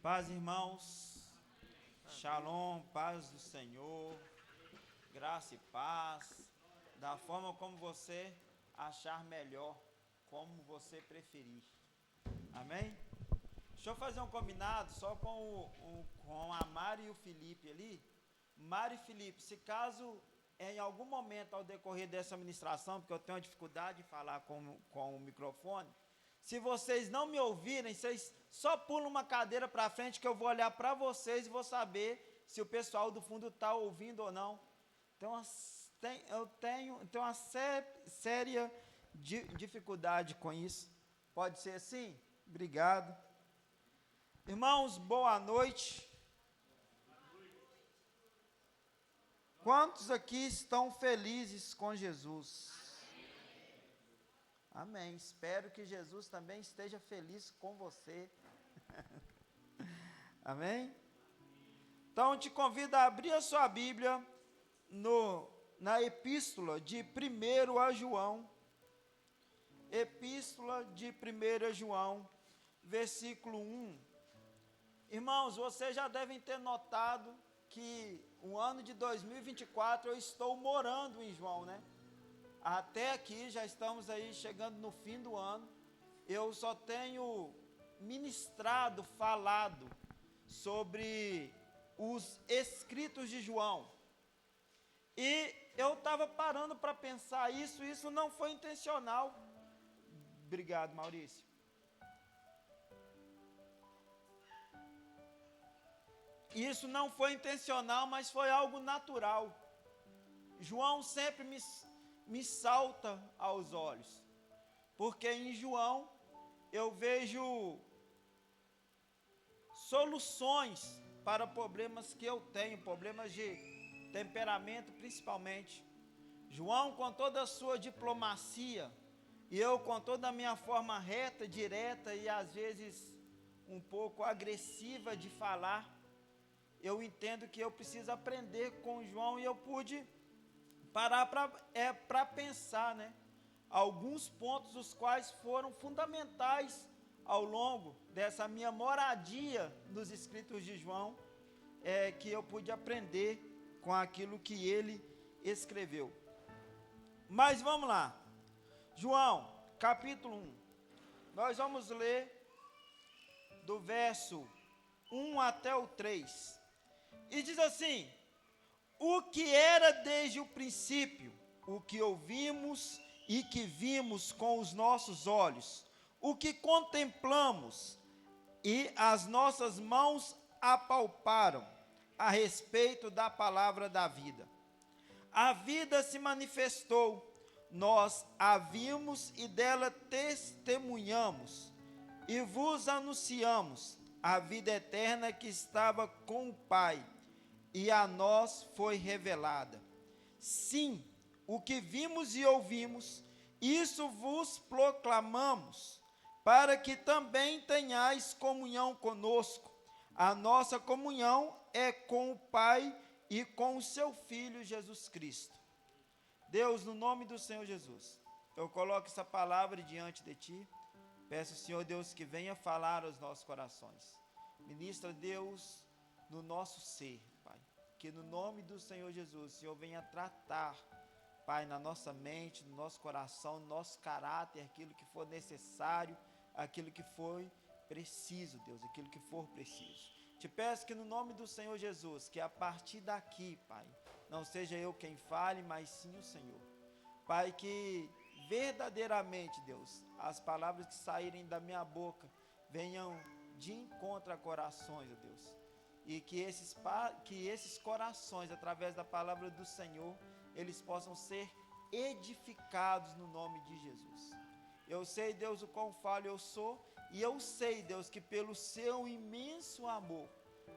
Paz, irmãos, shalom, paz do Senhor, graça e paz, da forma como você achar melhor, como você preferir, amém? Deixa eu fazer um combinado só com a Mari e o Felipe ali. Mari e Felipe, se caso em algum momento ao decorrer dessa ministração, porque eu tenho uma dificuldade de falar com o microfone, se vocês não me ouvirem, vocês só pulam uma cadeira para frente que eu vou olhar para vocês e vou saber se o pessoal do fundo está ouvindo ou não. Então, eu tenho uma séria dificuldade com isso. Pode ser assim? Obrigado. Irmãos, boa noite. Quantos aqui estão felizes com Jesus? Amém. Espero que Jesus também esteja feliz com você. Amém? Então, eu te convido a abrir a sua Bíblia na epístola de 1 a João. Epístola de 1 a João, versículo 1. Irmãos, vocês já devem ter notado que o ano de 2024 eu estou morando em João, né? Até aqui, já estamos aí chegando no fim do ano, eu só tenho ministrado, falado sobre os escritos de João. E eu estava parando para pensar isso não foi intencional. Obrigado, Maurício. Isso não foi intencional, mas foi algo natural. João sempre me salta aos olhos, porque em João eu vejo soluções para problemas que eu tenho, problemas de temperamento principalmente. João, com toda a sua diplomacia, e eu com toda a minha forma reta, direta e às vezes um pouco agressiva de falar, eu entendo que eu preciso aprender com João, e eu pude parar para pensar, né? Alguns pontos os quais foram fundamentais ao longo dessa minha moradia nos escritos de João, que eu pude aprender com aquilo que ele escreveu. Mas vamos lá. João, capítulo 1. Nós vamos ler do verso 1 até o 3. E diz assim: o que era desde o princípio, o que ouvimos e que vimos com os nossos olhos, o que contemplamos e as nossas mãos apalparam a respeito da palavra da vida. A vida se manifestou, nós a vimos e dela testemunhamos, e vos anunciamos a vida eterna que estava com o Pai, e a nós foi revelada. Sim, o que vimos e ouvimos, isso vos proclamamos, para que também tenhais comunhão conosco. A nossa comunhão é com o Pai e com o seu Filho Jesus Cristo. Deus, no nome do Senhor Jesus, eu coloco essa palavra diante de Ti. Peço, Senhor Deus, que venha falar aos nossos corações. Ministra, Deus, no nosso ser, Pai. Que no nome do Senhor Jesus, o Senhor venha tratar, Pai, na nossa mente, no nosso coração, no nosso caráter, aquilo que for necessário, aquilo que foi preciso, Deus, aquilo que for preciso. Te peço que no nome do Senhor Jesus, que a partir daqui, Pai, não seja eu quem fale, mas sim o Senhor. Pai, que verdadeiramente, Deus, as palavras que saírem da minha boca venham de encontro a corações, ó Deus. E que esses corações, através da palavra do Senhor, eles possam ser edificados no nome de Jesus. Eu sei, Deus, o quão falho eu sou, e eu sei, Deus, que pelo seu imenso amor,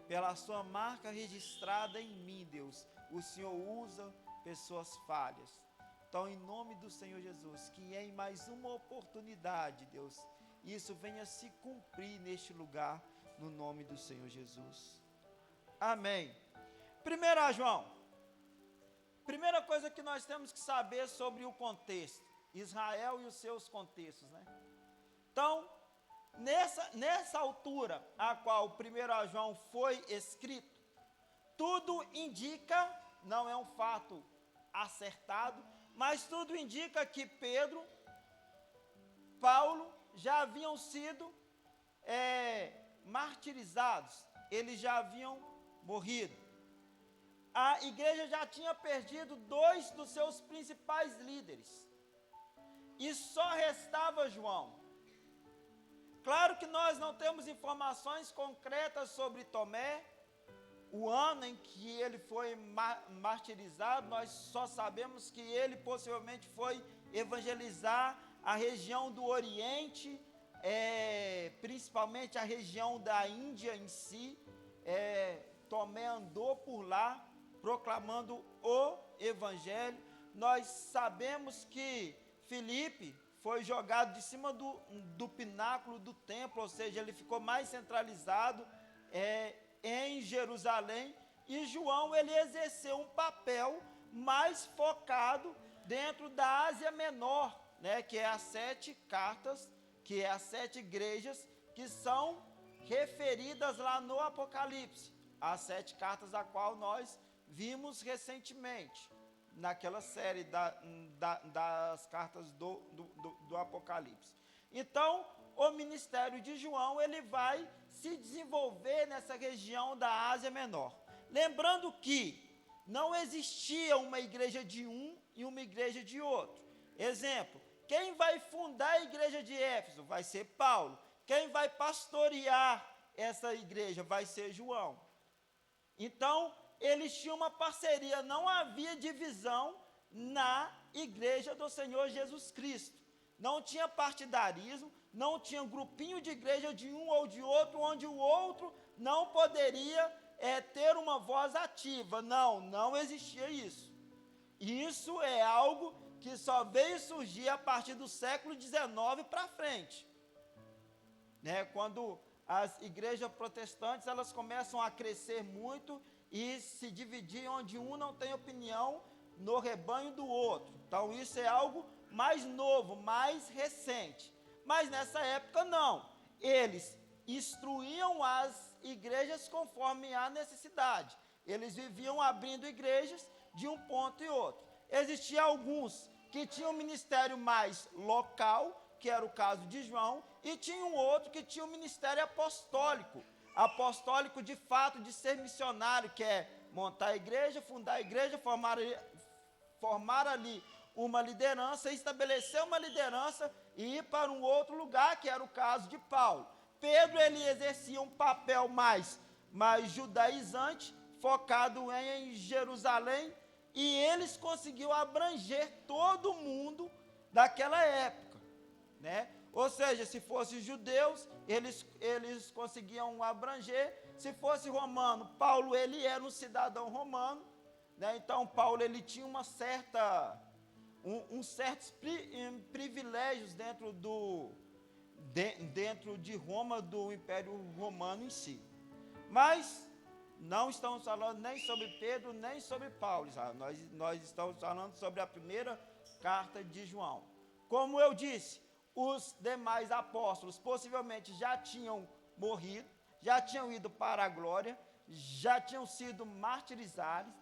pela sua marca registrada em mim, Deus, o Senhor usa pessoas falhas. Então, em nome do Senhor Jesus, que em mais uma oportunidade, Deus, isso venha se cumprir neste lugar, no nome do Senhor Jesus. Amém. 1 João. Primeira coisa que nós temos que saber sobre o contexto. Israel e os seus contextos, né? Então, Nessa altura a qual o 1 João foi escrito, tudo indica, não é um fato acertado, mas tudo indica que Pedro, Paulo já haviam sido martirizados, eles já haviam morrido. A igreja já tinha perdido 2 dos seus principais líderes, e só restava João. Claro que nós não temos informações concretas sobre Tomé, o ano em que ele foi martirizado, nós só sabemos que ele possivelmente foi evangelizar a região do Oriente, principalmente a região da Índia em si. Tomé andou por lá, proclamando o Evangelho. Nós sabemos que Filipe foi jogado de cima do pináculo do templo, ou seja, ele ficou mais centralizado em Jerusalém, e João ele exerceu um papel mais focado dentro da Ásia Menor, né, que é as 7 cartas, que é as 7 igrejas que são referidas lá no Apocalipse, as 7 cartas a qual nós vimos recentemente, naquela série das cartas do Apocalipse. Então, o ministério de João, ele vai se desenvolver nessa região da Ásia Menor. Lembrando que não existia uma igreja de um e uma igreja de outro. Exemplo, quem vai fundar a igreja de Éfeso vai ser Paulo. Quem vai pastorear essa igreja vai ser João. Então, eles tinham uma parceria, não havia divisão na igreja do Senhor Jesus Cristo. Não tinha partidarismo, não tinha grupinho de igreja de um ou de outro, onde o outro não poderia ter uma voz ativa. Não existia isso. Isso é algo que só veio surgir a partir do século XIX para frente. Quando as igrejas protestantes elas começam a crescer muito e se dividir, onde um não tem opinião no rebanho do outro. Então isso é algo mais novo, mais recente. Mas nessa época não. Eles instruíam as igrejas conforme a necessidade. Eles viviam abrindo igrejas de um ponto e outro. Existiam alguns que tinham um ministério mais local, que era o caso de João, e tinha um outro que tinha um ministério apostólico. Apostólico de fato de ser missionário, que é montar a igreja, fundar a igreja, formar ali uma liderança, estabelecer uma liderança e ir para um outro lugar, que era o caso de Paulo. Pedro, ele exercia um papel mais judaizante, focado em Jerusalém, e eles conseguiram abranger todo mundo daquela época, Ou seja, se fossem judeus, eles conseguiam abranger. Se fosse romano, Paulo ele era um cidadão romano, Então Paulo ele tinha certos privilégios dentro de Roma, do Império Romano em si. Mas não estamos falando nem sobre Pedro, nem sobre Paulo, sabe? Nós estamos falando sobre a primeira carta de João. Como eu disse, os demais apóstolos possivelmente já tinham morrido, já tinham ido para a glória, já tinham sido martirizados,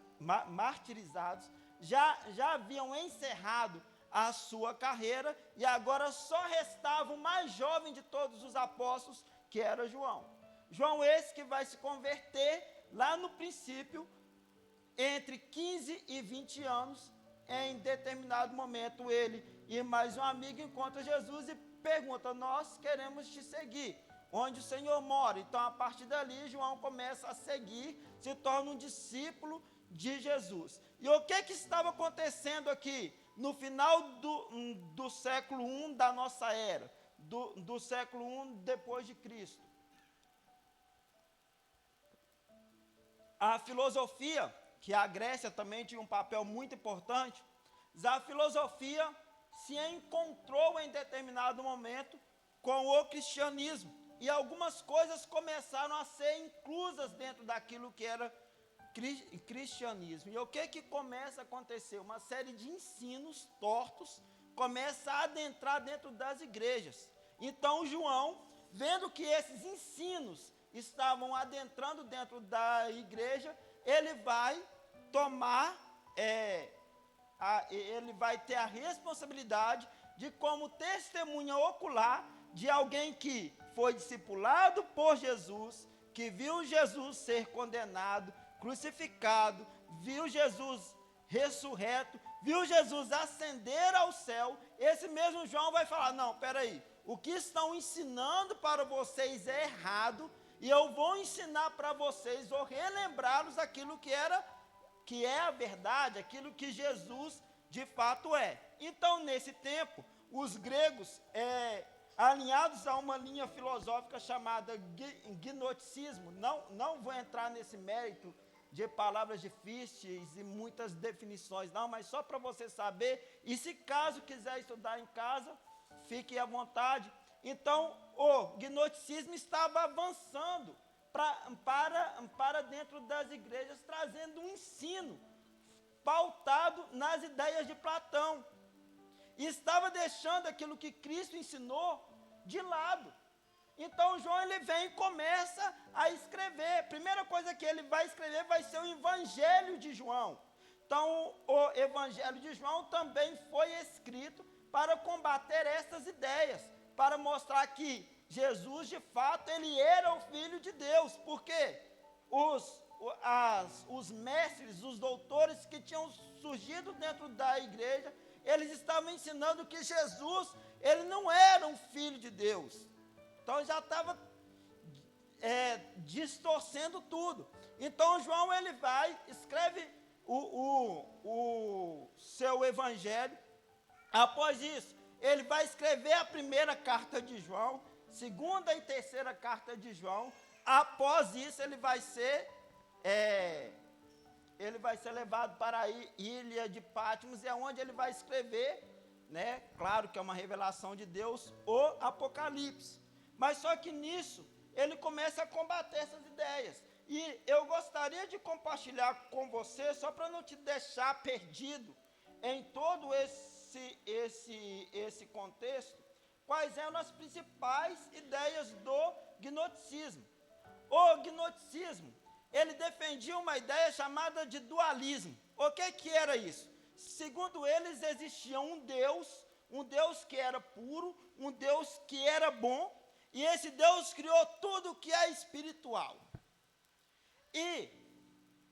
já haviam encerrado a sua carreira, e agora só restava o mais jovem de todos os apóstolos, que era João. João esse que vai se converter lá no princípio, entre 15 e 20 anos, em determinado momento ele e mais um amigo encontram Jesus e perguntam: nós queremos te seguir, onde o Senhor mora? Então a partir dali João começa a seguir, se torna um discípulo de Jesus. E o que estava acontecendo aqui no final do século I da nossa era, do século I depois de Cristo? A filosofia, que a Grécia também tinha um papel muito importante, a filosofia se encontrou em determinado momento com o cristianismo, e algumas coisas começaram a ser inclusas dentro daquilo que era cristianismo. E o que começa a acontecer? Uma série de ensinos tortos começa a adentrar dentro das igrejas. Então João, vendo que esses ensinos estavam adentrando dentro da igreja, ele vai tomar, ele vai ter a responsabilidade de, como testemunha ocular de alguém que foi discipulado por Jesus, que viu Jesus ser condenado, crucificado, viu Jesus ressurreto, viu Jesus ascender ao céu. Esse mesmo João vai falar: não, peraí, o que estão ensinando para vocês é errado, e eu vou ensinar para vocês, vou relembrá-los aquilo que é a verdade, aquilo que Jesus de fato é. Então, nesse tempo, os gregos, alinhados a uma linha filosófica chamada gnosticismo, não vou entrar nesse mérito de palavras difíceis e muitas definições, não, mas só para você saber, e se caso quiser estudar em casa, fique à vontade. Então, o gnosticismo estava avançando para dentro das igrejas, trazendo um ensino pautado nas ideias de Platão, e estava deixando aquilo que Cristo ensinou de lado. Então, João, ele vem e começa a escrever. A primeira coisa que ele vai escrever vai ser o Evangelho de João. Então, o Evangelho de João também foi escrito para combater essas ideias, para mostrar que Jesus, de fato, ele era o Filho de Deus, porque os mestres, os doutores que tinham surgido dentro da igreja, eles estavam ensinando que Jesus, ele não era um Filho de Deus. Então, já estava distorcendo tudo. Então, João, ele vai, escreve o seu evangelho. Após isso, ele vai escrever a primeira carta de João, segunda e terceira carta de João. Após isso, ele vai ser levado para a ilha de Patmos, é onde ele vai escrever, né? Claro que é uma revelação de Deus, o Apocalipse. Mas só que nisso, ele começa a combater essas ideias. E eu gostaria de compartilhar com você, só para não te deixar perdido em todo esse contexto, quais eram as principais ideias do gnosticismo. O gnosticismo, ele defendia uma ideia chamada de dualismo. O que era isso? Segundo eles, existia um Deus que era puro, um Deus que era bom, e esse Deus criou tudo que é espiritual. E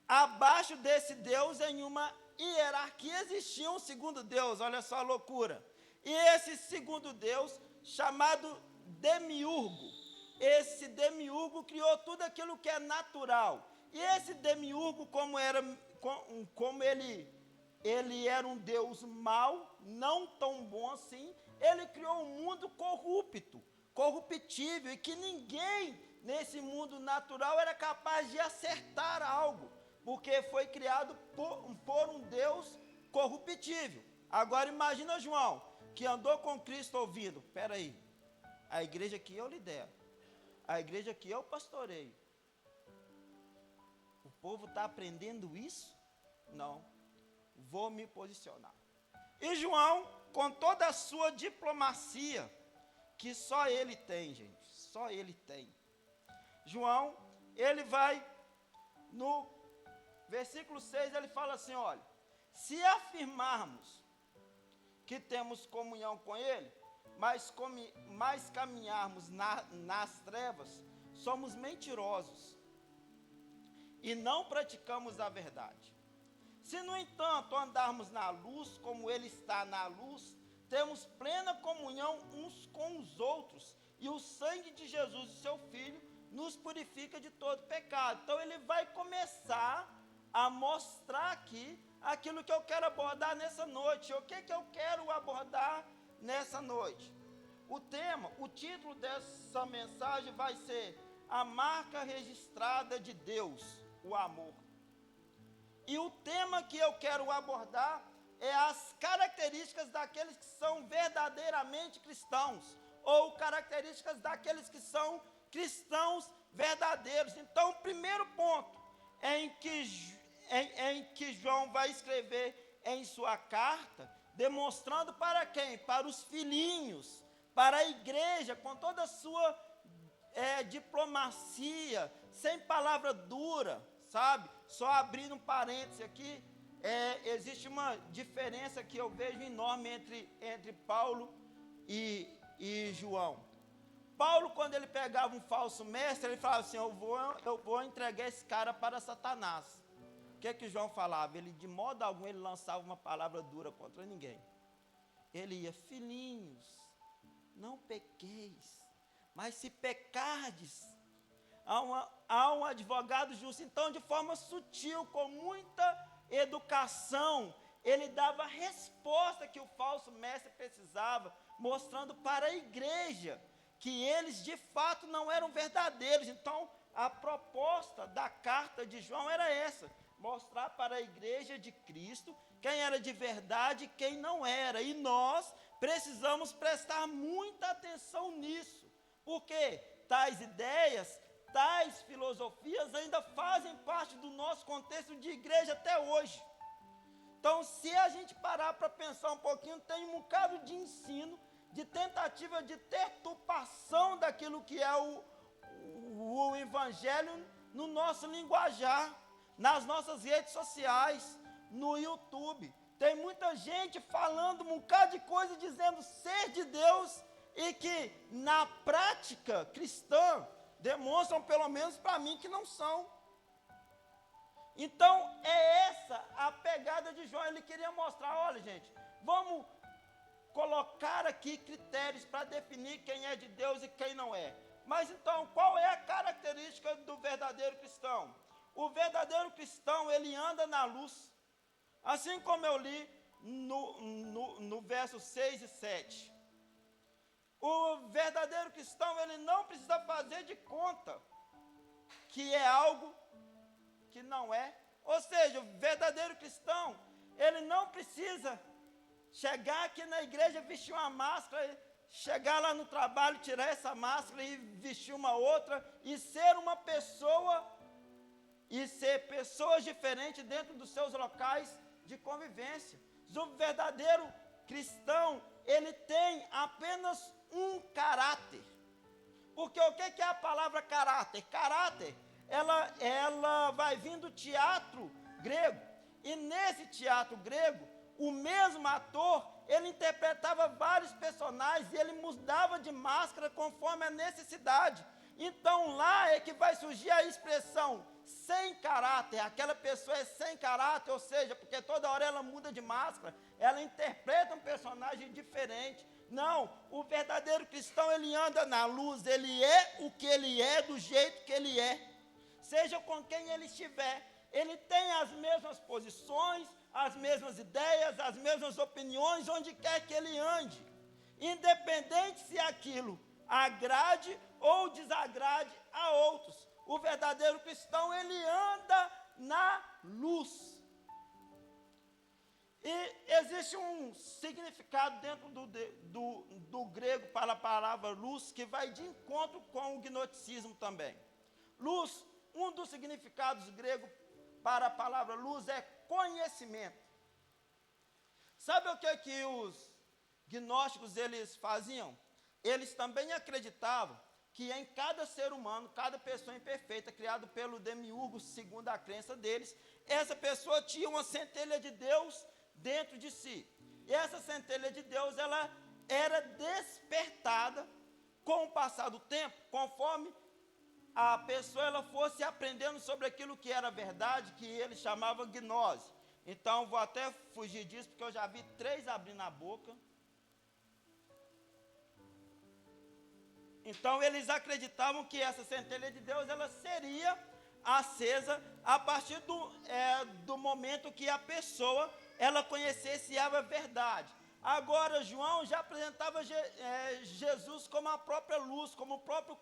abaixo desse Deus, em uma hierarquia, existia um segundo Deus. Olha só a loucura. E esse segundo Deus, chamado Demiurgo, esse Demiurgo criou tudo aquilo que é natural. E esse Demiurgo, como ele era um Deus mau, não tão bom assim, ele criou um mundo corruptível, e que ninguém nesse mundo natural era capaz de acertar algo, porque foi criado por um Deus corruptível. Agora imagina João, que andou com Cristo ouvindo: espera aí, a igreja que eu lidero, a igreja que eu pastoreio, o povo está aprendendo isso? Não, vou me posicionar. E João, com toda a sua diplomacia, que só ele tem, gente, só ele tem. João, ele vai, no versículo 6, ele fala assim: olha, se afirmarmos que temos comunhão com ele, mas caminharmos nas trevas, somos mentirosos e não praticamos a verdade. Se, no entanto, andarmos na luz, como ele está na luz, temos plena comunhão uns com os outros, e o sangue de Jesus, seu Filho, nos purifica de todo pecado. Então, ele vai começar a mostrar aqui aquilo que eu quero abordar nessa noite. O que eu quero abordar nessa noite? O título dessa mensagem vai ser: a marca registrada de Deus, o amor. E o tema que eu quero abordar é as características daqueles que são verdadeiramente cristãos, ou características daqueles que são cristãos verdadeiros. Então, o primeiro ponto em que João vai escrever em sua carta, demonstrando para quem? Para os filhinhos, para a igreja, com toda a sua diplomacia, sem palavra dura, sabe? Só abrindo um parêntese aqui, existe uma diferença que eu vejo enorme entre Paulo e João. Paulo, quando ele pegava um falso mestre, ele falava assim, eu vou entregar esse cara para Satanás. O que João falava? Ele, de modo algum, ele lançava uma palavra dura contra ninguém. Ele ia, filhinhos, não pequeis, mas se pecardes, há um advogado justo. Então, de forma sutil, com muita educação, ele dava a resposta que o falso mestre precisava, mostrando para a igreja que eles de fato não eram verdadeiros. Então, a proposta da carta de João era essa: mostrar para a igreja de Cristo quem era de verdade e quem não era. E nós precisamos prestar muita atenção nisso, porque tais ideias, tais filosofias ainda fazem parte do nosso contexto de igreja até hoje. Então, se a gente parar para pensar um pouquinho, tem um bocado de ensino, de tentativa de deturpação daquilo que é o evangelho no nosso linguajar, nas nossas redes sociais, no YouTube. Tem muita gente falando um bocado de coisa, dizendo ser de Deus, e que na prática cristã demonstram, pelo menos para mim, que não são. Então é essa a pegada de João. Ele queria mostrar, olha gente, vamos colocar aqui critérios para definir quem é de Deus e quem não é. Mas então, qual é a característica do verdadeiro cristão? O verdadeiro cristão, ele anda na luz. Assim como eu li no verso 6 e 7. O verdadeiro cristão, ele não precisa fazer de conta que é algo que não é. Ou seja, o verdadeiro cristão, ele não precisa chegar aqui na igreja, vestir uma máscara, chegar lá no trabalho, tirar essa máscara e vestir uma outra, e ser uma pessoa, e ser pessoas diferentes dentro dos seus locais de convivência. O verdadeiro cristão, ele tem apenas um caráter. Porque o que é a palavra caráter? Caráter, ela vai vir do teatro grego. E nesse teatro grego, o mesmo ator, ele interpretava vários personagens e ele mudava de máscara conforme a necessidade. Então lá é que vai surgir a expressão sem caráter. Aquela pessoa é sem caráter, ou seja, porque toda hora ela muda de máscara, ela interpreta um personagem diferente. Não, o verdadeiro cristão, ele anda na luz, ele é o que ele é, do jeito que ele é, seja com quem ele estiver. Ele tem as mesmas posições, as mesmas ideias, as mesmas opiniões, onde quer que ele ande, independente se aquilo agrade ou desagrade a outros. O verdadeiro cristão, ele anda na luz. E existe um significado dentro do grego para a palavra luz, que vai de encontro com o gnosticismo também. Luz, um dos significados gregos para a palavra luz é conhecimento. Sabe o que os gnósticos eles faziam? Eles também acreditavam que em cada ser humano, cada pessoa imperfeita, criado pelo demiurgo, segundo a crença deles, essa pessoa tinha uma centelha de Deus dentro de si. E essa centelha de Deus, ela era despertada com o passar do tempo, conforme a pessoa ela fosse aprendendo sobre aquilo que era verdade, que ele chamava gnose. Então, vou até fugir disso, porque eu já vi 3 abrindo a boca. Então, eles acreditavam que essa centelha de Deus, ela seria acesa a partir do momento que a pessoa, ela conhecesse a verdade. Agora, João já apresentava Jesus como a própria luz, como o próprio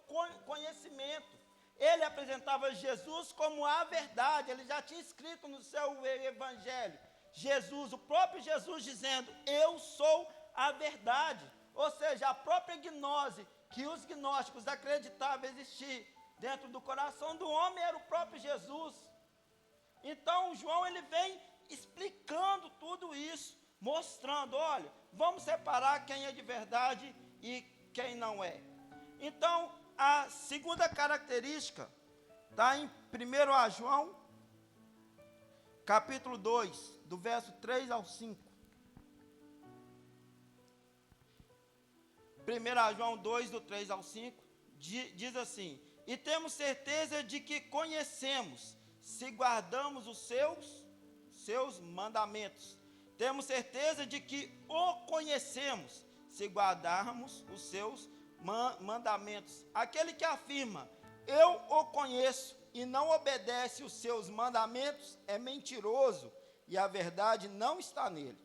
conhecimento. Ele apresentava Jesus como a verdade. Ele já tinha escrito no seu evangelho, Jesus, o próprio Jesus dizendo, eu sou a verdade. Ou seja, a própria gnose que os gnósticos acreditavam existir dentro do coração do homem era o próprio Jesus. Então, João, ele vem explicando tudo isso, mostrando, olha, vamos separar quem é de verdade e quem não é. Então, a segunda característica está em 1 João, capítulo 2, do verso 3 ao 5. 1 João 2, do 3 ao 5, diz assim: e temos certeza de que conhecemos, se guardamos os seus mandamentos. Temos certeza de que o conhecemos, se guardarmos os seus mandamentos. Aquele que afirma, eu o conheço, e não obedece os seus mandamentos, é mentiroso, e a verdade não está nele.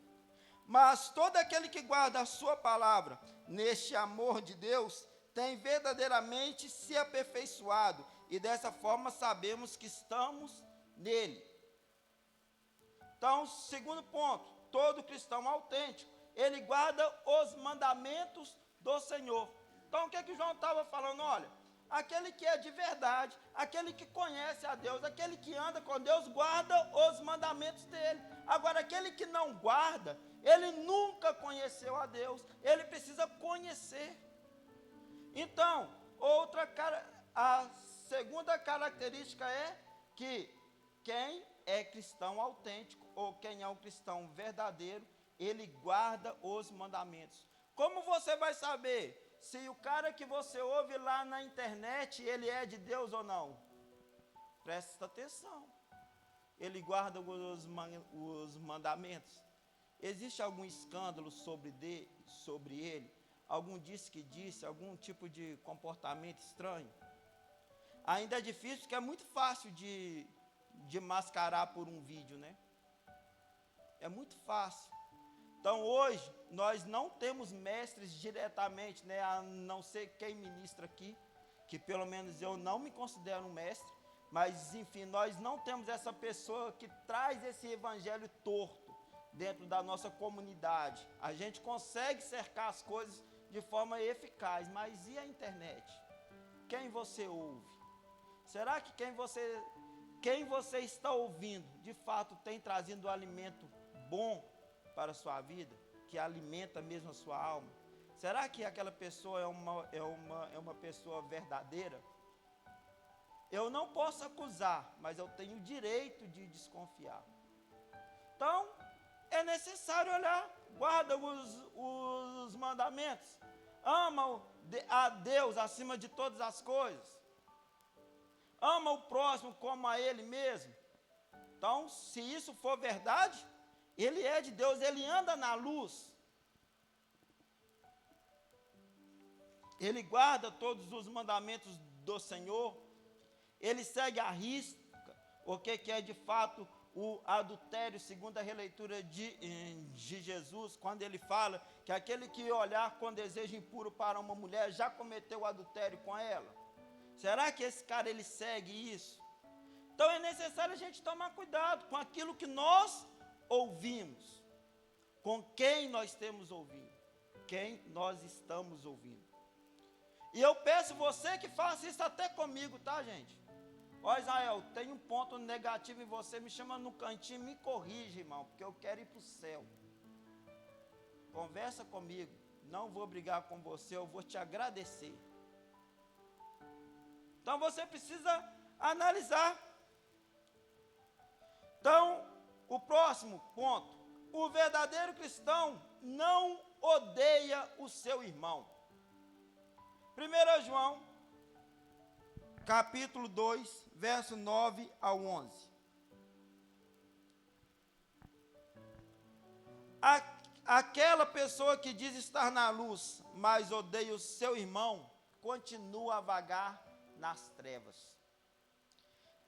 Mas todo aquele que guarda a sua palavra, neste amor de Deus, tem verdadeiramente se aperfeiçoado, e dessa forma sabemos que estamos nele. Então, segundo ponto, todo cristão autêntico, ele guarda os mandamentos do Senhor. Então, o que que João estava falando? Olha, aquele que é de verdade, aquele que conhece a Deus, aquele que anda com Deus, guarda os mandamentos dele. Agora, aquele que não guarda, ele nunca conheceu a Deus, ele precisa conhecer. Então, a segunda característica é que quem é cristão autêntico, ou quem é um cristão verdadeiro, ele guarda os mandamentos. Como você vai saber se o cara que você ouve lá na internet, ele é de Deus ou não? Presta atenção. Ele guarda os mandamentos. Existe algum escândalo sobre ele? Algum disse que disse, algum tipo de comportamento estranho? Ainda é difícil, porque é muito fácil de mascarar por um vídeo, né? É muito fácil. Então, hoje, nós não temos mestres diretamente, né? A não ser quem ministra aqui, que pelo menos eu não me considero um mestre, mas, enfim, nós não temos essa pessoa que traz esse evangelho torto dentro da nossa comunidade. A gente consegue cercar as coisas de forma eficaz, mas e a internet? Quem você ouve? Será que quem você está ouvindo, de fato, tem trazido um alimento bom para a sua vida, que alimenta mesmo a sua alma? Será que aquela pessoa é uma pessoa verdadeira? Eu não posso acusar, mas eu tenho o direito de desconfiar. Então, é necessário olhar, guarda os mandamentos, ama a Deus acima de todas as coisas, ama o próximo como a ele mesmo. Então, se isso for verdade, ele é de Deus, ele anda na luz, ele guarda todos os mandamentos do Senhor, ele segue à risca o que é de fato o adultério, segundo a releitura de Jesus, quando ele fala que aquele que olhar com desejo impuro para uma mulher já cometeu adultério com ela. Será que esse cara ele segue isso? Então é necessário a gente tomar cuidado com aquilo que nós ouvimos, com quem nós temos ouvido, quem nós estamos ouvindo. E eu peço você que faça isso até comigo, tá, gente? Ó, Israel, tem um ponto negativo em você, me chama no cantinho, me corrige, irmão, porque eu quero ir para o céu. Conversa comigo, não vou brigar com você, eu vou te agradecer. Então você precisa analisar. Então, o próximo ponto, o verdadeiro cristão não odeia o seu irmão. 1 João, capítulo 2, verso 9 ao 11. Aquela pessoa que diz estar na luz, mas odeia o seu irmão, continua a vagar nas trevas.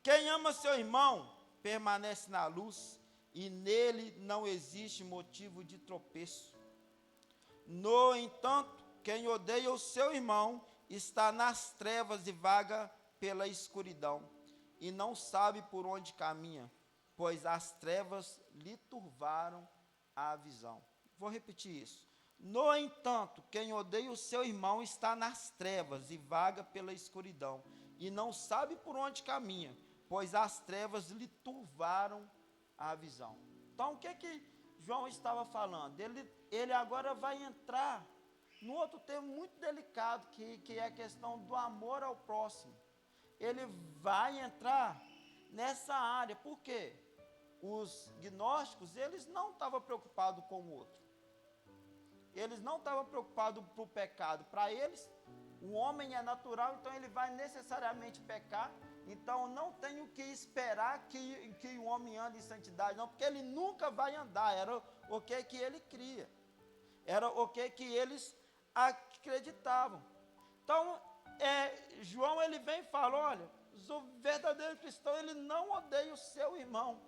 Quem ama seu irmão, permanece na luz, e nele não existe motivo de tropeço. No entanto, quem odeia o seu irmão, está nas trevas e vaga pela escuridão, e não sabe por onde caminha, pois as trevas lhe turvaram a visão. Vou repetir isso. No entanto, quem odeia o seu irmão está nas trevas e vaga pela escuridão, e não sabe por onde caminha, pois as trevas lhe turvaram a visão. Então, o que João estava falando? Ele agora vai entrar num outro tema muito delicado, que é a questão do amor ao próximo. Ele vai entrar nessa área. Por quê? Os gnósticos, eles não estavam preocupados com o outro. Eles não estavam preocupados com o pecado. Para eles, o homem é natural, então ele vai necessariamente pecar. Então não tenho que esperar que o homem ande em santidade, não, porque ele nunca vai andar. Era o que ele cria. Era o que eles acreditavam. Então, João, ele vem e fala, olha, o verdadeiro cristão, ele não odeia o seu irmão.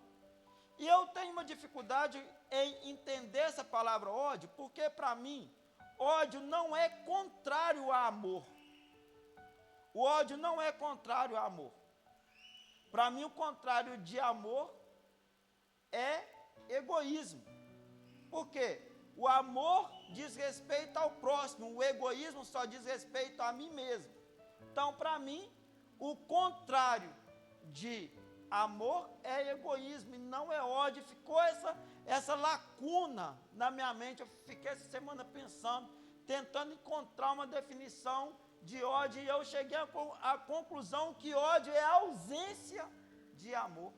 E eu tenho uma dificuldade em entender essa palavra ódio, porque para mim, ódio não é contrário a amor. O ódio não é contrário a amor. Para mim, o contrário de amor é egoísmo. Por quê? O amor diz respeito ao próximo, o egoísmo só diz respeito a mim mesmo. Então, para mim, o contrário de amor é egoísmo e não é ódio. Ficou essa lacuna na minha mente. Eu fiquei essa semana pensando, tentando encontrar uma definição de ódio, e eu cheguei à conclusão que ódio é a ausência de amor.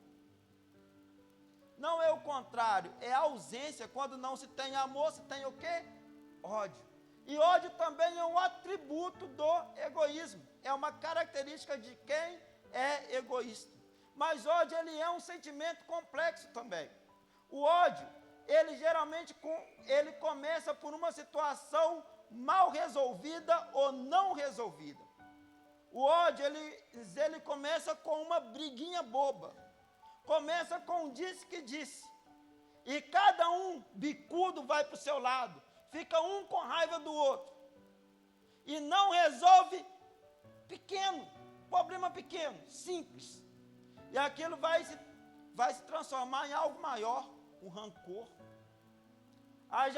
Não é o contrário, é a ausência. Quando não se tem amor, se tem o quê? Ódio. E ódio também é um atributo do egoísmo. É uma característica de quem é egoísta. Mas ódio, ele é um sentimento complexo também. O ódio, ele geralmente ele começa por uma situação mal resolvida ou não resolvida. O ódio, ele começa com uma briguinha boba. Começa com um disse que disse. E cada um bicudo vai para o seu lado. Fica um com raiva do outro. E não resolve problema pequeno, simples. E aquilo vai se transformar em algo maior, o rancor. Aí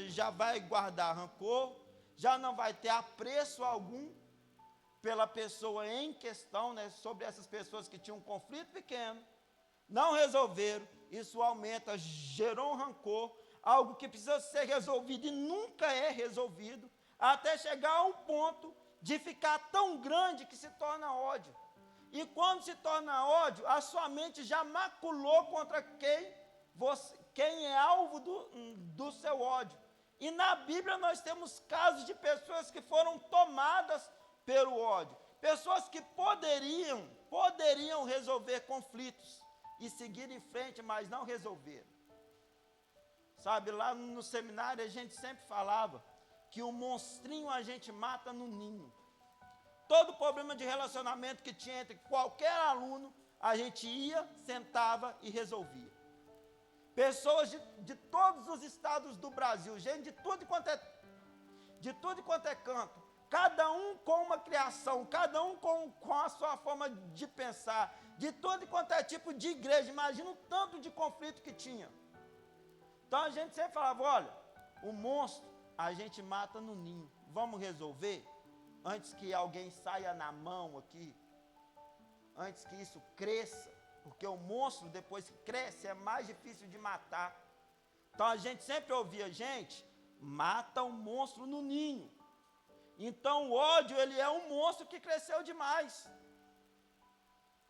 já vai guardar rancor, já não vai ter apreço algum pela pessoa em questão, né, sobre essas pessoas que tinham um conflito pequeno, não resolveram, isso aumenta, gerou um rancor, algo que precisa ser resolvido e nunca é resolvido, até chegar ao ponto de ficar tão grande que se torna ódio. E quando se torna ódio, a sua mente já maculou contra quem é alvo do seu ódio. E na Bíblia nós temos casos de pessoas que foram tomadas pelo ódio. Pessoas que poderiam resolver conflitos e seguir em frente, mas não resolveram. Sabe, lá no seminário a gente sempre falava que o monstrinho a gente mata no ninho. Todo problema de relacionamento que tinha entre qualquer aluno, a gente ia, sentava e resolvia. Pessoas de todos os estados do Brasil, gente de tudo quanto é canto, cada um com uma criação, cada um com a sua forma de pensar, de todo quanto é tipo de igreja. Imagina o tanto de conflito que tinha. Então a gente sempre falava, olha, o monstro a gente mata no ninho, vamos resolver? Antes que alguém saia na mão aqui, antes que isso cresça, porque o monstro, depois que cresce, é mais difícil de matar. Então a gente sempre ouvia, gente, mata o monstro no ninho. Então o ódio, ele é um monstro que cresceu demais.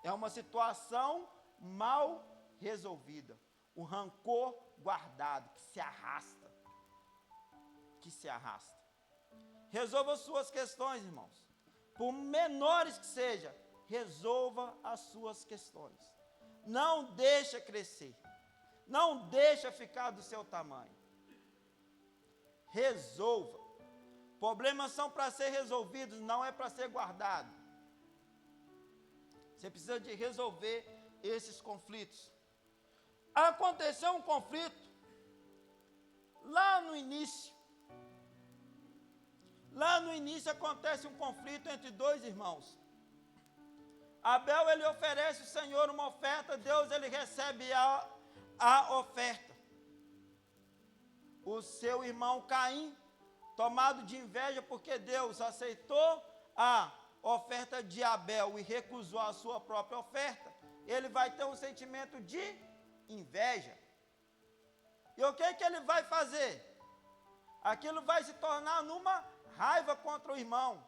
É uma situação mal resolvida. O rancor guardado, que se arrasta. Resolva suas questões, irmãos. Por menores que sejam, resolva as suas questões. Não deixa crescer. Não deixa ficar do seu tamanho. Resolva. Problemas são para ser resolvidos, não é para ser guardado. Você precisa de resolver esses conflitos. Aconteceu um conflito lá no início. Lá no início acontece um conflito entre dois irmãos. Abel, ele oferece ao Senhor uma oferta, Deus, ele recebe a oferta. O seu irmão Caim, tomado de inveja porque Deus aceitou a oferta de Abel e recusou a sua própria oferta, ele vai ter um sentimento de inveja. E o que ele vai fazer? Aquilo vai se tornar numa raiva contra o irmão.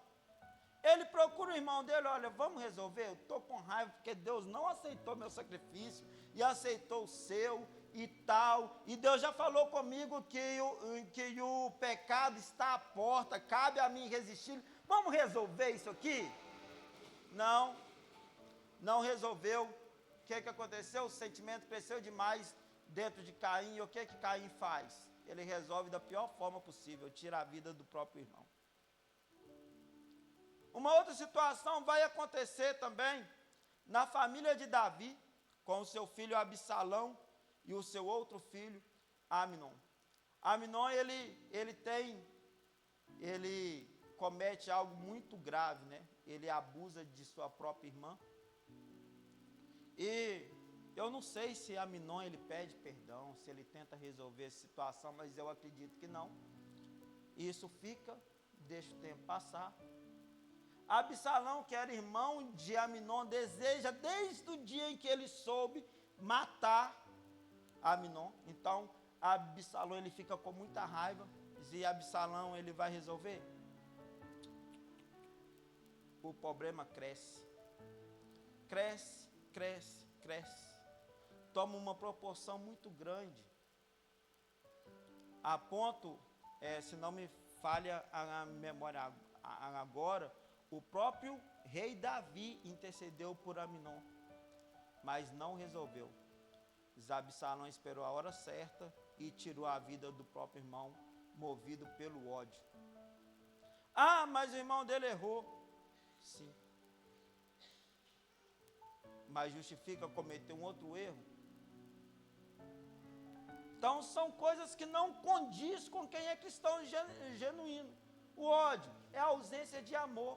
Ele procura o irmão dele, olha, vamos resolver, eu estou com raiva porque Deus não aceitou meu sacrifício e aceitou o seu e tal, e Deus já falou comigo que o pecado está à porta, cabe a mim resistir, vamos resolver isso aqui? Não resolveu. O que aconteceu? O sentimento cresceu demais dentro de Caim, e o que Caim faz? Ele resolve da pior forma possível, tira a vida do próprio irmão. Uma outra situação vai acontecer também na família de Davi, com o seu filho Absalão e o seu outro filho, Amnon. Amnon, ele comete algo muito grave, né? Ele abusa de sua própria irmã. E eu não sei se Amnon ele pede perdão, se ele tenta resolver essa situação, mas eu acredito que não. Isso fica, deixa o tempo passar. Absalão, que era irmão de Amnon, deseja desde o dia em que ele soube matar Amnon. Então, Absalão ele fica com muita raiva. E Absalão ele vai resolver? O problema cresce. Cresce. Toma uma proporção muito grande. A ponto, se não me falha a memória agora, o próprio rei Davi intercedeu por Amnon, mas não resolveu. Absalão esperou a hora certa e tirou a vida do próprio irmão, movido pelo ódio. Ah, mas o irmão dele errou. Sim. Mas justifica cometer um outro erro? Então são coisas que não condiz com quem é cristão genuíno. O ódio é a ausência de amor.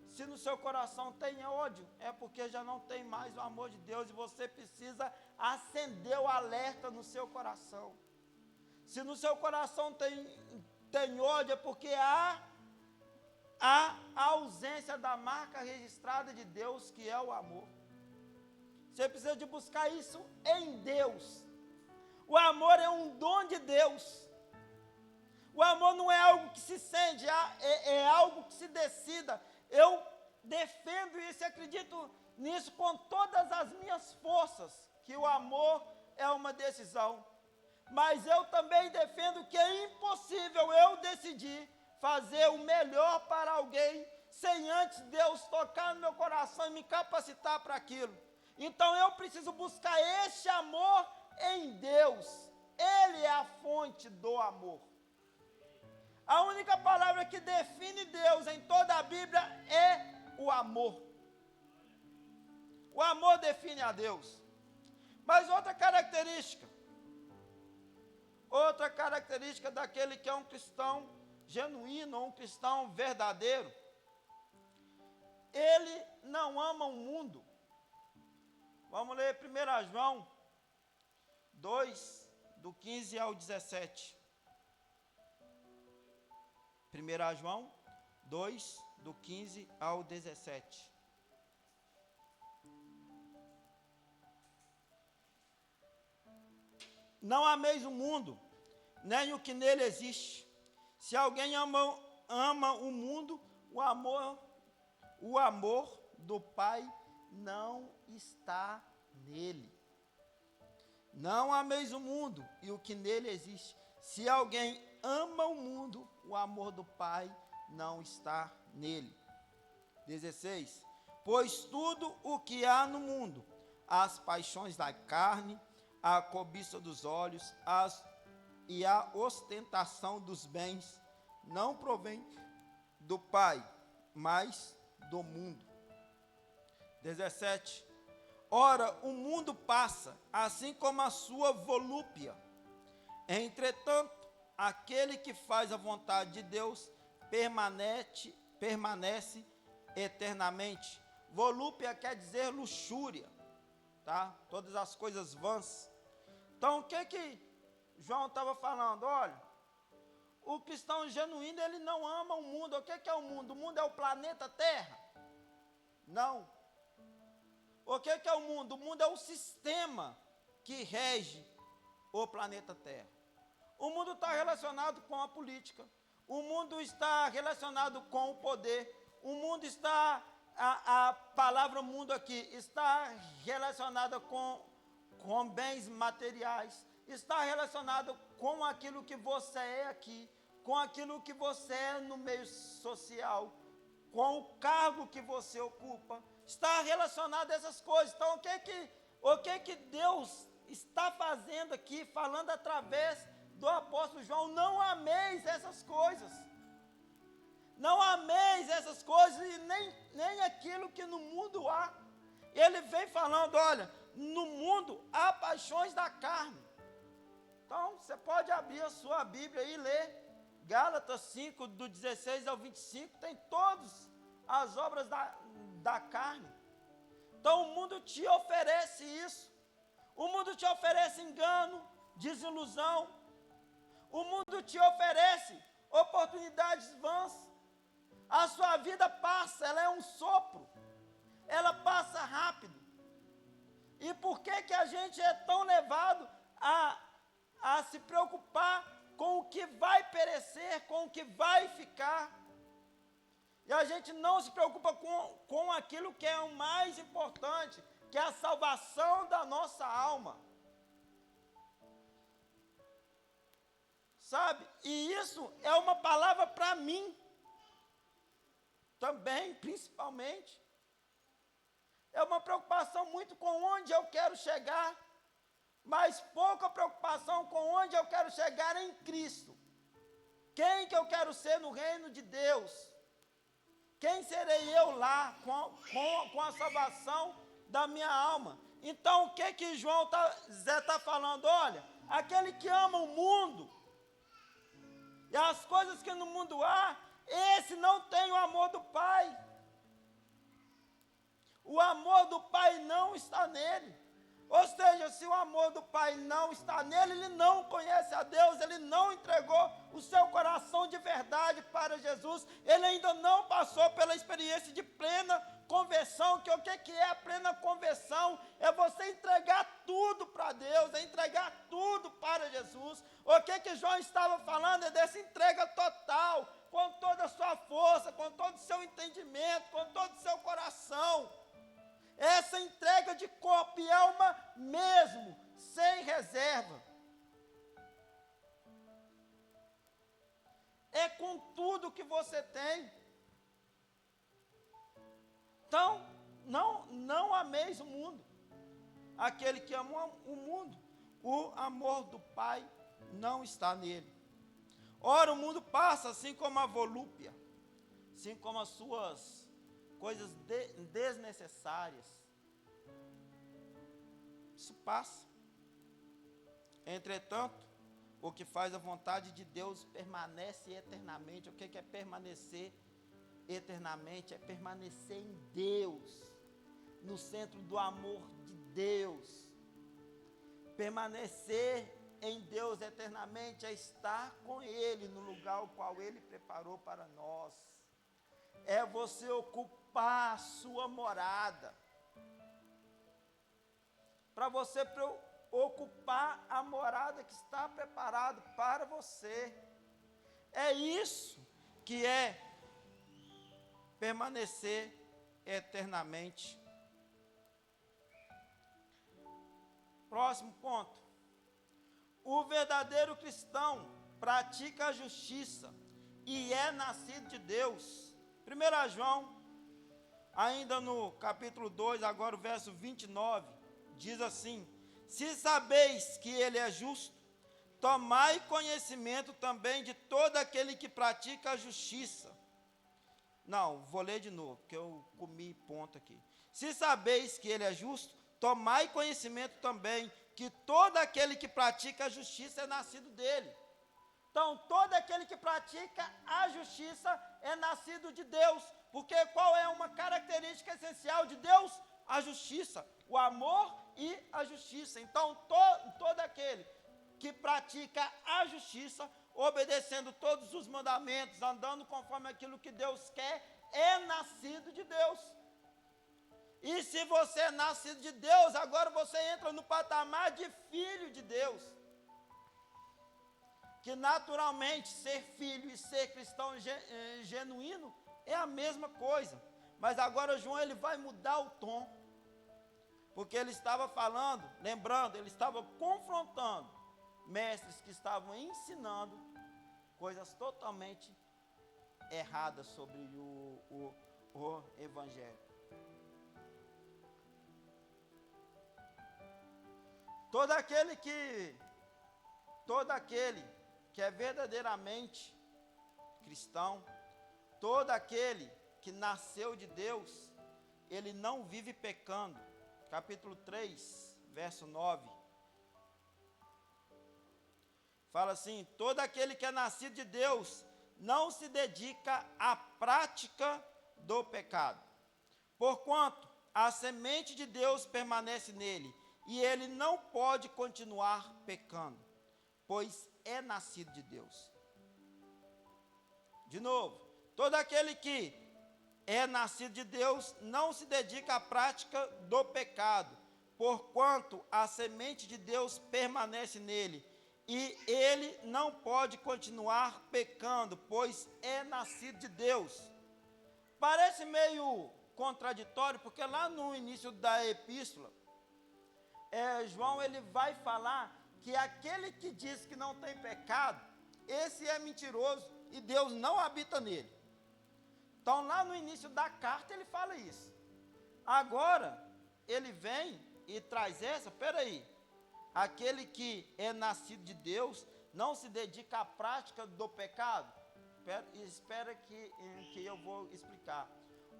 Se no seu coração tem ódio, é porque já não tem mais o amor de Deus e você precisa acender o alerta no seu coração. Se no seu coração tem ódio, é porque há a ausência da marca registrada de Deus, que é o amor. Você precisa de buscar isso em Deus. O amor é um dom de Deus. O amor não é algo que se sente, é algo que se decida. Eu defendo isso e acredito nisso com todas as minhas forças, que o amor é uma decisão. Mas eu também defendo que é impossível eu decidir fazer o melhor para alguém sem antes Deus tocar no meu coração e me capacitar para aquilo. Então eu preciso buscar esse amor em Deus. Ele é a fonte do amor. A única palavra que define Deus em toda a Bíblia é o amor. O amor define a Deus. Mas outra característica daquele que é um cristão genuíno, um cristão verdadeiro, ele não ama o mundo. Vamos ler 1 João 2, do 15 ao 17. 1 João 2, do 15 ao 17. Não ameis o mundo, nem o que nele existe. Se alguém ama o mundo, o amor do Pai não está nele. Não ameis o mundo e o que nele existe. Se alguém ama o mundo, o amor do Pai não está nele. 16. Pois tudo o que há no mundo, as paixões da carne, a cobiça dos olhos e a ostentação dos bens, não provém do Pai, mas do mundo. 17. Ora, o mundo passa, assim como a sua volúpia. Entretanto, aquele que faz a vontade de Deus permanece eternamente. Volúpia quer dizer luxúria, tá? Todas as coisas vãs. Então, o que João estava falando? Olha, o cristão genuíno, ele não ama o mundo. O que é o mundo? O mundo é o planeta Terra? Não. O que é o mundo? O mundo é o sistema que rege o planeta Terra. O mundo está relacionado com a política. O mundo está relacionado com o poder. O mundo está, a palavra mundo aqui, está relacionada com bens materiais. Está relacionado com aquilo que você é aqui, com aquilo que você é no meio social, com o cargo que você ocupa. Está relacionado a essas coisas. Então, o que Deus está fazendo aqui, falando através do apóstolo João? Não ameis essas coisas. Não ameis essas coisas e nem aquilo que no mundo há. Ele vem falando, olha, no mundo há paixões da carne. Então, você pode abrir a sua Bíblia e ler Gálatas 5, do 16 ao 25, tem todas as obras da carne. Então, o mundo te oferece isso. O mundo te oferece engano, desilusão. O mundo te oferece oportunidades vãs. A sua vida passa, ela é um sopro. Ela passa rápido. E por que a gente é tão levado a se preocupar com o que vai perecer, com o que vai ficar? E a gente não se preocupa com aquilo que é o mais importante, que é a salvação da nossa alma. Sabe? E isso é uma palavra para mim. Também, principalmente. É uma preocupação muito com onde eu quero chegar, mas pouca preocupação com onde eu quero chegar em Cristo. Quem que eu quero ser no reino de Deus? Quem serei eu lá com a salvação da minha alma? Então, o que João Zé está falando? Olha, aquele que ama o mundo e as coisas que no mundo há, esse não tem o amor do Pai. O amor do Pai não está nele. Ou seja, se o amor do Pai não está nele, ele não conhece a Deus, ele não entregou o seu coração de verdade para Jesus, ele ainda não passou pela experiência de plena conversão. Que o que é a plena conversão? É você entregar tudo para Deus, é entregar tudo para Jesus. O que João estava falando é dessa entrega total, com toda a sua força, com todo o seu entendimento, com todo o seu coração. Essa entrega de corpo e alma mesmo, sem reserva. É com tudo que você tem. Então, não ameis o mundo. Aquele que ama o mundo, o amor do Pai não está nele. Ora, o mundo passa assim como a volúpia, assim como as suas coisas desnecessárias. Isso passa. Entretanto, o que faz a vontade de Deus permanece eternamente. O que é permanecer eternamente? É permanecer em Deus, no centro do amor de Deus. Permanecer em Deus eternamente é estar com Ele no lugar o qual Ele preparou para nós. É você ocupar a sua morada. Para você ocupar a morada que está preparada para você. É isso que é permanecer eternamente. Próximo ponto. O verdadeiro cristão pratica a justiça e é nascido de Deus. 1 João, ainda no capítulo 2, agora o verso 29, diz assim: se sabeis que ele é justo, tomai conhecimento também de todo aquele que pratica a justiça. Não, vou ler de novo, porque eu comi ponto aqui. Se sabeis que ele é justo, tomai conhecimento também que todo aquele que pratica a justiça é nascido dele. Então, todo aquele que pratica a justiça é nascido de Deus. Porque qual é uma característica essencial de Deus? A justiça, o amor e a justiça. Então, todo aquele que pratica a justiça, obedecendo todos os mandamentos, andando conforme aquilo que Deus quer, é nascido de Deus. E se você é nascido de Deus, agora você entra no patamar de filho de Deus. que naturalmente ser filho e ser cristão genuíno é a mesma coisa. Mas agora João ele vai mudar o tom, porque ele estava falando, lembrando, ele estava confrontando mestres que estavam ensinando coisas totalmente erradas sobre o Evangelho. Todo aquele que é verdadeiramente cristão, todo aquele que nasceu de Deus, ele não vive pecando. Capítulo 3, verso 9. Fala assim: todo aquele que é nascido de Deus não se dedica à prática do pecado, porquanto a semente de Deus permanece nele, e ele não pode continuar pecando, pois é nascido de Deus. De novo, todo aquele que é nascido de Deus não se dedica à prática do pecado, porquanto a semente de Deus permanece nele, e ele não pode continuar pecando, pois é nascido de Deus. Parece meio contraditório, porque lá no início da epístola, João ele vai falar que aquele que diz que não tem pecado, esse é mentiroso e Deus não habita nele. Então lá no início da carta ele fala isso. Agora ele vem e traz essa, peraí, aquele que é nascido de Deus não se dedica à prática do pecado? Espera que eu vou explicar.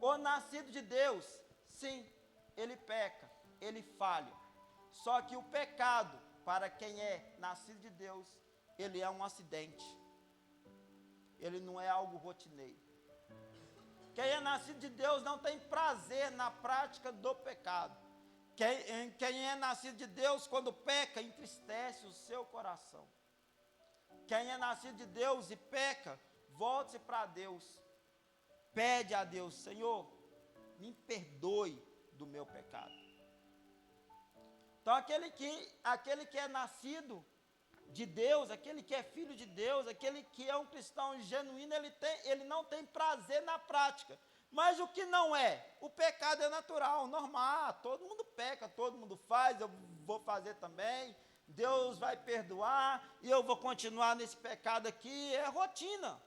O nascido de Deus, sim, ele peca, ele falha. Só que o pecado, para quem é nascido de Deus, ele é um acidente. Ele não é algo rotineiro. Quem é nascido de Deus não tem prazer na prática do pecado. Quem é nascido de Deus, quando peca, entristece o seu coração. Quem é nascido de Deus e peca, volte-se para Deus. Pede a Deus: Senhor, me perdoe do meu pecado. Então aquele que é nascido de Deus, aquele que é filho de Deus, aquele que é um cristão genuíno, ele não tem prazer na prática. Mas o que não é? O pecado é natural, normal, todo mundo peca, todo mundo faz, eu vou fazer também, Deus vai perdoar, e eu vou continuar nesse pecado aqui, é rotina.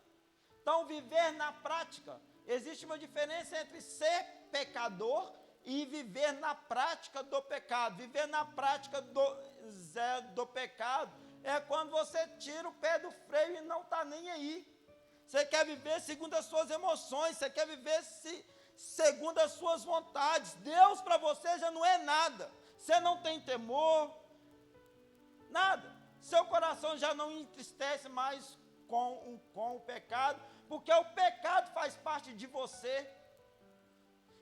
Então viver na prática, existe uma diferença entre ser pecador e viver na prática do pecado. Viver na prática do pecado é quando você tira o pé do freio e não está nem aí. Você quer viver segundo as suas emoções, você quer viver segundo as suas vontades. Deus para você já não é nada. Você não tem temor, nada. Seu coração já não entristece mais com o pecado, porque o pecado faz parte de você.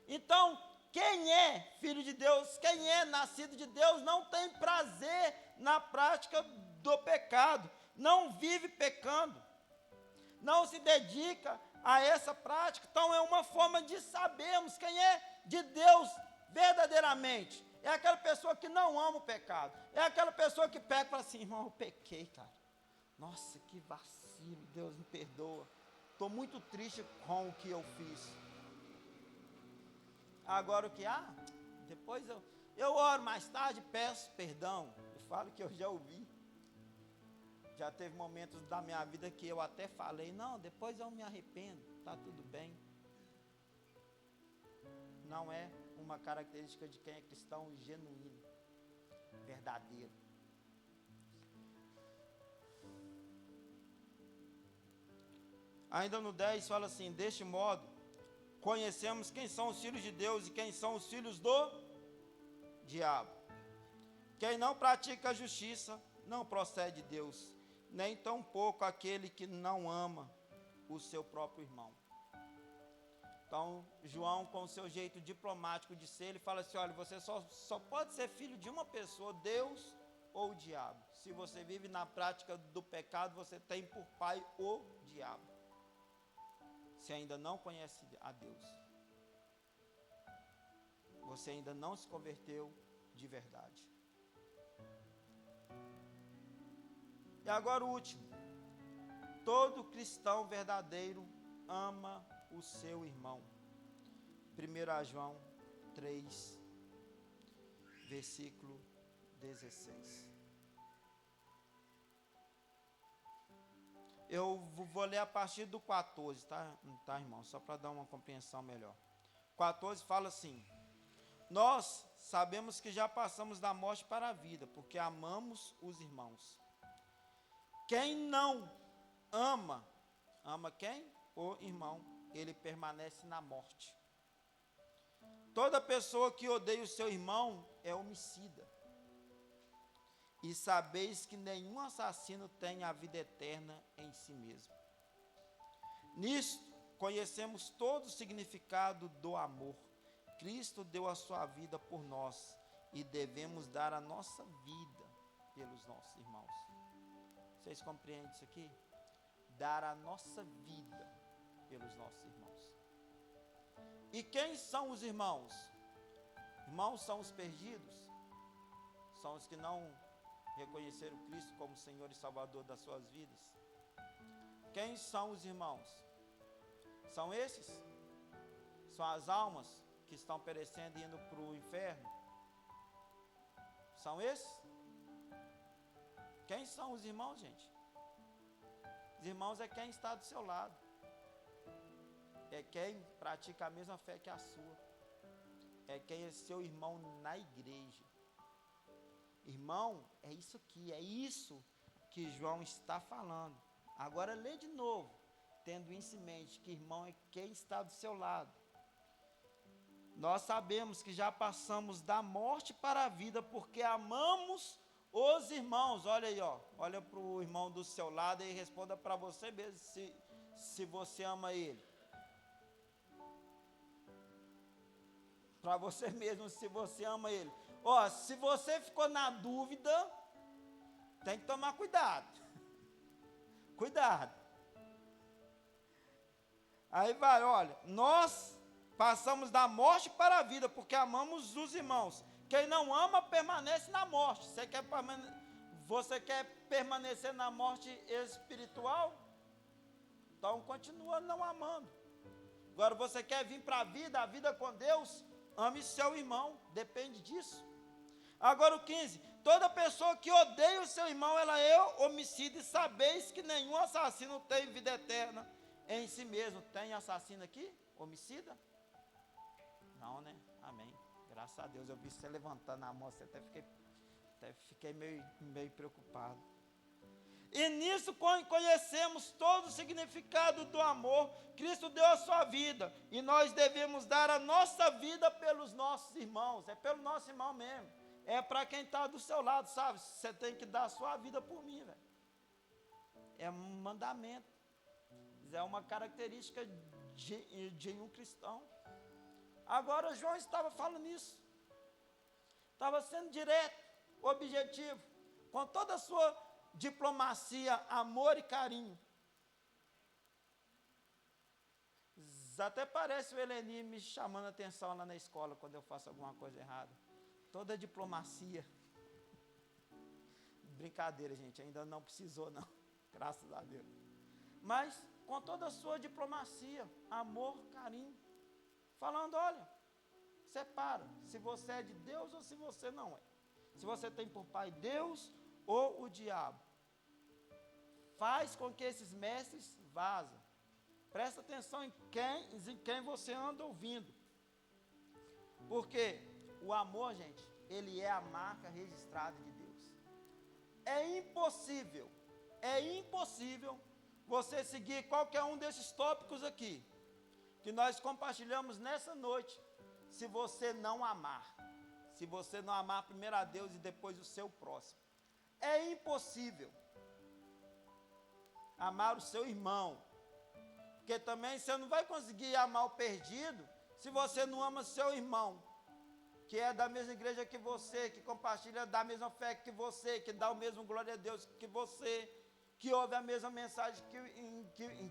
Então, quem é filho de Deus, quem é nascido de Deus, não tem prazer na prática do pecado, não vive pecando, não se dedica a essa prática. Então é uma forma de sabermos quem é de Deus verdadeiramente. É aquela pessoa que não ama o pecado, é aquela pessoa que peca e fala assim: irmão, eu pequei, cara, nossa, que vacilo, Deus me perdoa, estou muito triste com o que eu fiz. Agora o que? Depois eu oro mais tarde, peço perdão. Eu falo que eu já ouvi. Já teve momentos da minha vida que eu até falei: não, depois eu me arrependo, está tudo bem. Não é uma característica de quem é cristão genuíno, verdadeiro. Ainda no 10 fala assim: deste modo, conhecemos quem são os filhos de Deus e quem são os filhos do diabo. Quem não pratica a justiça não procede de Deus, nem tampouco aquele que não ama o seu próprio irmão. Então, João, com o seu jeito diplomático de ser, ele fala assim: olha, você só pode ser filho de uma pessoa, Deus ou o diabo. Se você vive na prática do pecado, você tem por pai o diabo. Você ainda não conhece a Deus. Você ainda não se converteu de verdade. E agora o último. todo cristão verdadeiro ama o seu irmão. 1 João 3, versículo 16. Eu vou ler a partir do 14, tá, irmão? Só para dar uma compreensão melhor. 14 fala assim: nós sabemos que já passamos da morte para a vida, porque amamos os irmãos. Quem não ama quem? O irmão, ele permanece na morte. Toda pessoa que odeia o seu irmão é homicida. E sabeis que nenhum assassino tem a vida eterna em si mesmo. Nisto conhecemos todo o significado do amor. Cristo deu a sua vida por nós e devemos dar a nossa vida pelos nossos irmãos. Vocês compreendem isso aqui? Dar a nossa vida pelos nossos irmãos. E quem são os irmãos? Irmãos são os perdidos, são os que não reconheceram Cristo como Senhor e Salvador das suas vidas. Quem são os irmãos? São esses? São as almas que estão perecendo e indo para o inferno? São esses? Quem são os irmãos, gente? Os irmãos é quem está do seu lado. É quem pratica a mesma fé que a sua. É quem é seu irmão na igreja. Irmão, é isso aqui, é isso que João está falando. Agora lê de novo, tendo isso em mente, que irmão é quem está do seu lado. Nós sabemos que já passamos da morte para a vida, porque amamos os irmãos. Olha aí, ó, olha para o irmão do seu lado e responda para você mesmo se você ama ele. Para você mesmo, se você ama ele. Ó, se você ficou na dúvida, tem que tomar cuidado. Cuidado. Aí vai, olha, nós passamos da morte para a vida, porque amamos os irmãos. Quem não ama, permanece na morte. Você quer permanecer na morte espiritual? Então continua não amando. Agora você quer vir para a vida com Deus? Ame seu irmão, depende disso. Agora o 15, toda pessoa que odeia o seu irmão, ela é homicida, e sabeis que nenhum assassino tem vida eterna em si mesmo. Tem assassino aqui? Homicida? Não, né? Amém. Graças a Deus, eu vi você levantando a mão, até fiquei meio preocupado. E nisso conhecemos todo o significado do amor. Cristo deu a sua vida, e nós devemos dar a nossa vida pelos nossos irmãos. É pelo nosso irmão mesmo. É para quem está do seu lado, sabe? Você tem que dar a sua vida por mim, velho. É um mandamento. É uma característica de um cristão. Agora João estava falando isso. Estava sendo direto, objetivo, com toda a sua diplomacia, amor e carinho. Até parece o Eleni me chamando a atenção lá na escola quando eu faço alguma coisa errada. Toda diplomacia. Brincadeira, gente, ainda não precisou não, graças a Deus. Mas com toda a sua diplomacia, amor, carinho, falando, olha, separa se você é de Deus ou se você não é. Se você tem por pai Deus ou o diabo. Faz com que esses mestres vazem. Presta atenção em quem você anda ouvindo. Porque o amor, gente, ele é a marca registrada de Deus. É impossível você seguir qualquer um desses tópicos aqui, que nós compartilhamos nessa noite, se você não amar. Se você não amar primeiro a Deus e depois o seu próximo. É impossível amar o seu irmão. Porque também você não vai conseguir amar o perdido se você não ama seu irmão, que é da mesma igreja que você, que compartilha da mesma fé que você, que dá o mesmo glória a Deus que você, que ouve a mesma mensagem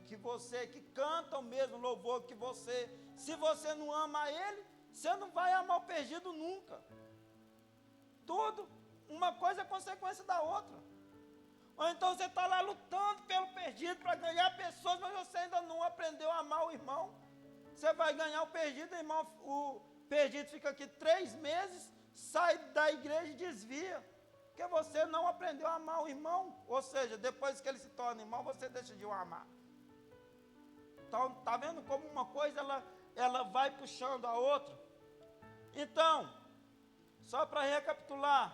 que você, que canta o mesmo louvor que você. Se você não ama ele, você não vai amar o perdido nunca. Tudo, uma coisa é consequência da outra. Ou então você está lá lutando pelo perdido para ganhar pessoas, mas você ainda não aprendeu a amar o irmão. Você vai ganhar o perdido, irmão, o perdido fica aqui 3 meses, sai da igreja e desvia. Porque você não aprendeu a amar o irmão. Ou seja, depois que ele se torna irmão, você decidiu amar. Então, está vendo como uma coisa ela vai puxando a outra? Então, só para recapitular,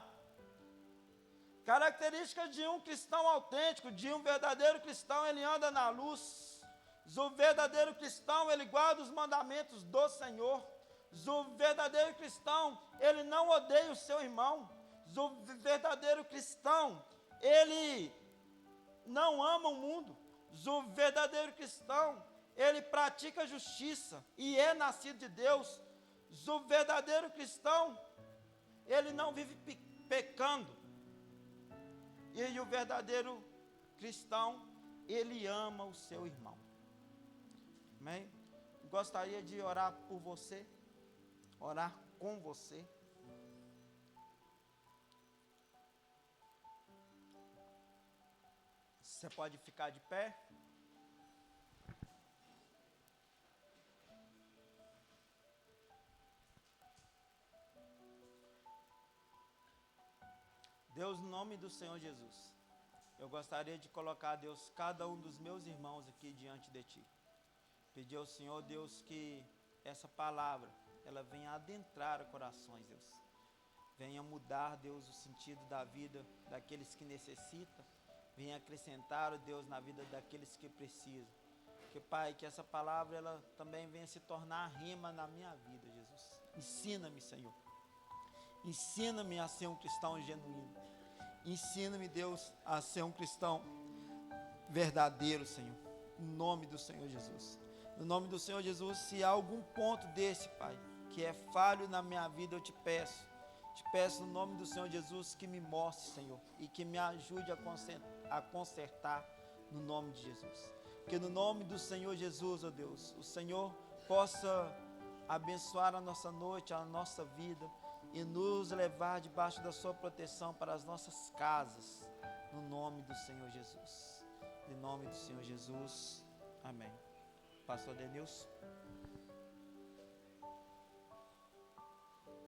características de um cristão autêntico, de um verdadeiro cristão: ele anda na luz. O verdadeiro cristão, ele guarda os mandamentos do Senhor. O verdadeiro cristão, ele não odeia o seu irmão. O verdadeiro cristão, ele não ama o mundo. O verdadeiro cristão, ele pratica a justiça e é nascido de Deus. O verdadeiro cristão, ele não vive pecando. E o verdadeiro cristão, ele ama o seu irmão. Amém? Gostaria de orar por você, orar com você. Você pode ficar de pé. Deus, no nome do Senhor Jesus, eu gostaria de colocar, Deus, cada um dos meus irmãos aqui diante de Ti. Pedir ao Senhor, Deus, que essa palavra, ela venha adentrar corações, Deus. Venha mudar, Deus, o sentido da vida daqueles que necessitam. Venha acrescentar, Deus, na vida daqueles que precisam. Que, Pai, que essa palavra, ela também venha se tornar rima na minha vida, Jesus. Ensina-me, Senhor. Ensina-me a ser um cristão genuíno. Ensina-me, Deus, a ser um cristão verdadeiro, Senhor. Em nome do Senhor Jesus. No nome do Senhor Jesus, se há algum ponto desse, Pai, que é falho na minha vida, eu te peço no nome do Senhor Jesus, que me mostre, Senhor, e que me ajude a consertar, no nome de Jesus. Que no nome do Senhor Jesus, ó Deus, o Senhor possa abençoar a nossa noite, a nossa vida, e nos levar debaixo da sua proteção para as nossas casas, no nome do Senhor Jesus. Em nome do Senhor Jesus, amém. Pastor Denilson.